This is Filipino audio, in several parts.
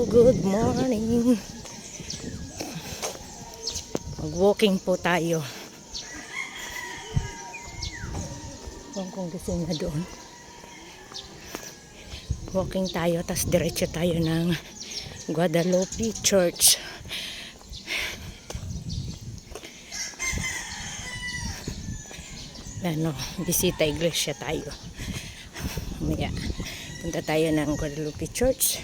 good morning. Mag-walking po tayo. Kung gising na doon. Walking tayo, tas diretso tayo ng Guadalupe Church. Bisita iglesia tayo. Mamaya, punta tayo ng Guadalupe Church.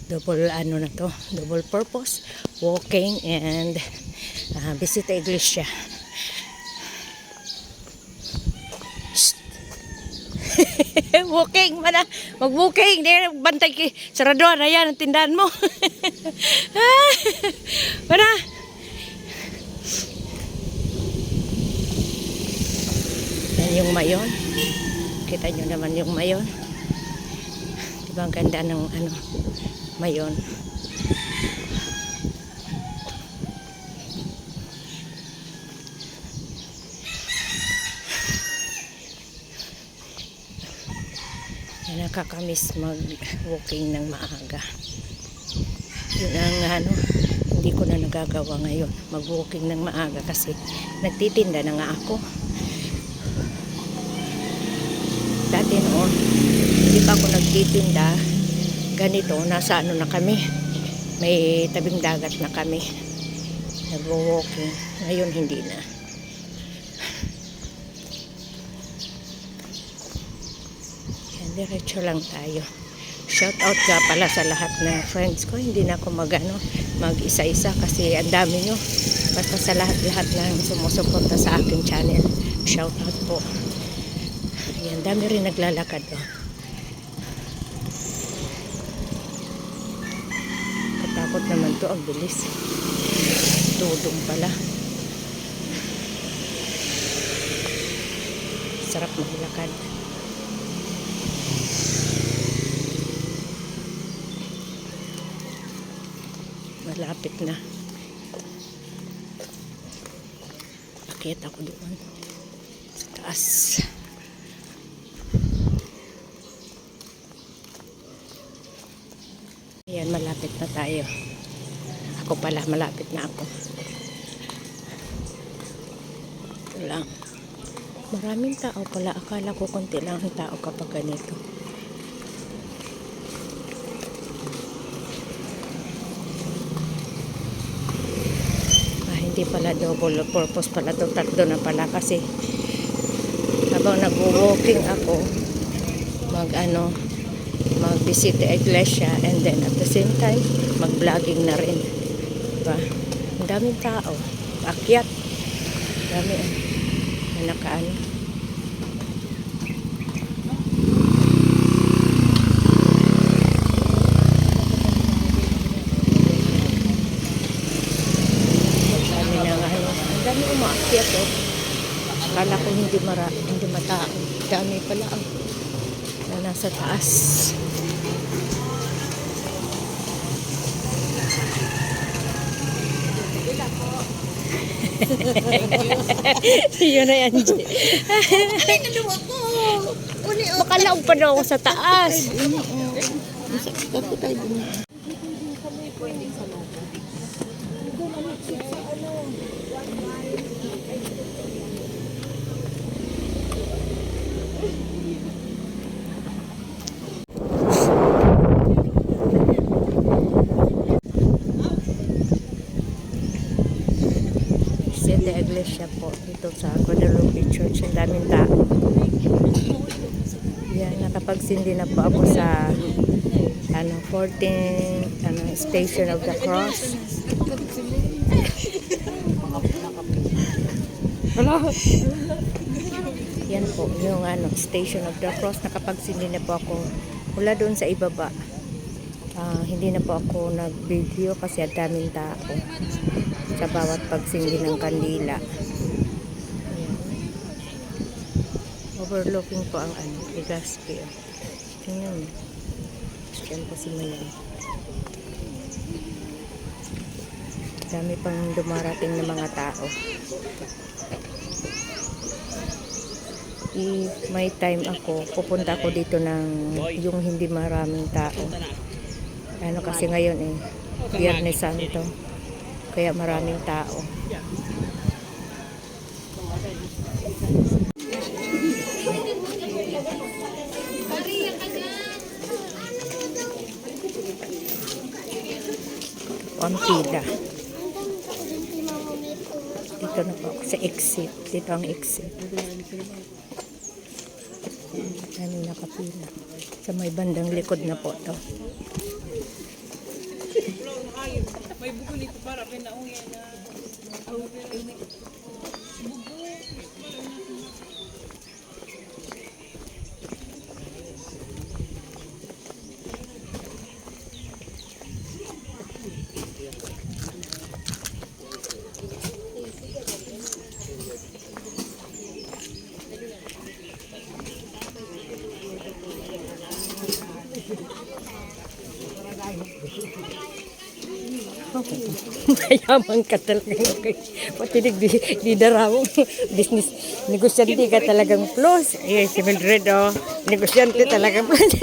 Double na to, double purpose, walking and bisita iglesia. Walking mana, mag-walking din, bantay ki sarado na yan ang tindahan mo. Mana? Yan yung mayon. Kita nyo naman yung mayon. Diba ang ganda ng mayon. Nakakamiss mag-walking ng maaga. Yun ang hindi ko na nagagawa ngayon, mag-walking ng maaga kasi nagtitinda na nga ako. Dati noon, hindi pa ako nagtitinda ganito, nasa na kami, may tabing dagat na kami, nag-walking. Ngayon hindi na. Diretso lang tayo. Shout out ka pala sa lahat ng friends ko. Hindi na ako mag-isa-isa kasi ang dami nyo. Basta sa lahat ng sumusuporta sa aking channel. Shout out po. Ayan, dami rin naglalakad. Katakot naman to, ang bilis. Tudong pala. Sarap maglakad. Malapit na. Akit ako doon sa taas. Ayan, malapit na tayo. Ako pala, malapit na ako. Ito lang. Maraming tao pala. Akala ko konti lang ang tao kapag ganito. Hindi pala double purpose pala to, tatlo na pala kasi habang nag-walking ako mag-bisita iglesia and then at the same time mag-vlogging na rin, diba? Ang daming tao, akyat dami na nakaano. Dami umaakyat Akala ko hindi matao. Dami pala na nasa taas. Yun na yan. Makalaog pa daw ako sa taas. Iglesia po dito sa Guadalupe Church. Ang daming tao. Yan, nakapagsindi na po ako sa 14 Station of the Cross. Yan po yung Station of the Cross. Nakapagsindi na po ako mula doon sa ibaba. Hindi na po ako nag-video kasi ang daming tao sa bawat pagsindi ng kandila. Ayan. Overlooking po ang Legazpi. Tingnan mo. Diyan po si Mayan. Dami pang dumarating na mga tao. may time ako, pupunta ako dito ng yung hindi maraming tao. Ano kasi ngayon Biyernes Santo. Kaya maraming tao. Ang pila. Dito na po ako sa exit. Dito ang exit. Ano nakapila. Sa may bandang likod na po to. May buko nito para pinaungyan na. Mayaman ka talaga. Pati di darawang business. Negosyante ka talagang plus. Ayan si Mildred negosyante talagang plus.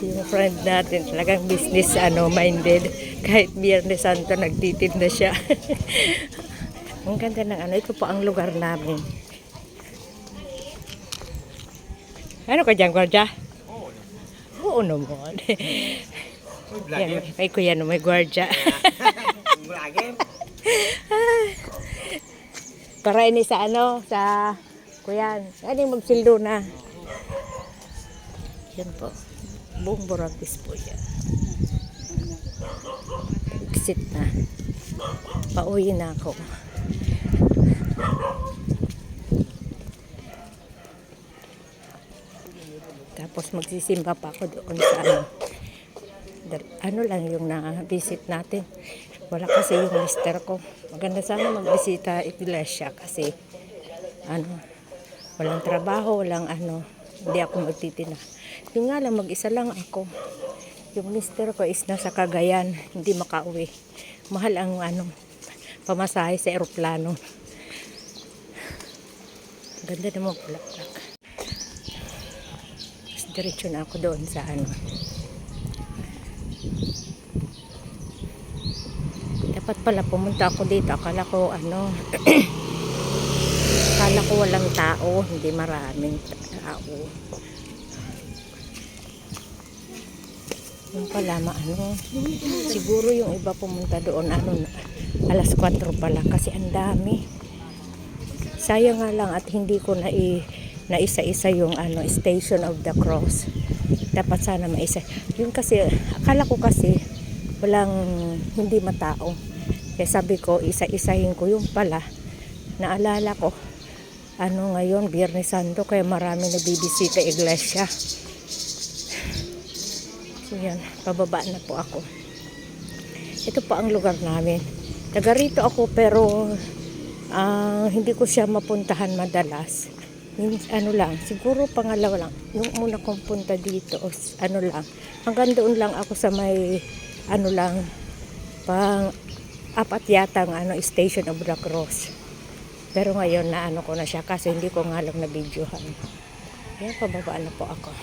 Yung friend natin talagang business minded. Kahit Biyernes Santo nagtitinda siya. Ang ganda ng ito po ang lugar namin. Ano ka dyan, Gwardiya? Oo naman. Yan, kay kuya no, may gwardiya. Para ini sa sa kuyan. Aning magsildo na. Yan po. Buong Boracay po yan. Exit na. Pauwi na ako. Tapos magsisimba pa ako doon sa lang yung na-visit natin. Wala kasi yung mister ko. Maganda sana magbisita iglesia kasi walang trabaho, walang hindi ako magtitina. Yung nga lang, mag-isa lang ako. Yung mister ko is nasa Cagayan, hindi makauwi. Mahal ang pamasahe sa eroplano. Ganda naman bulaklak. Diretso na ako doon sa dapat pala pumunta ako dito. Akala ko akala ko walang tao, hindi maraming tao. Yung pala siguro yung iba pumunta doon alas 4 pala kasi ang dami. Sayang nga lang at hindi ko na isa-isa yung Station of the Cross. Dapat sana maisa. Yun kasi akala ko kasi walang hindi matao. Kaya sabi ko isa-isahin ko yung pala. Naalala ko ngayon Biyernes Santo kaya marami nagbibisita iglesia. So yan, pababa na po ako. Ito po ang lugar namin. Taga rito ako pero hindi ko siya mapuntahan madalas. Lang, siguro pangalawa lang. Yung muna kong punta dito, lang. Hanggang doon lang ako sa may, pang apat yatang Station of the Cross. Pero ngayon ko na siya kasi hindi ko nga lang na videohan. Kaya pababa na po ako.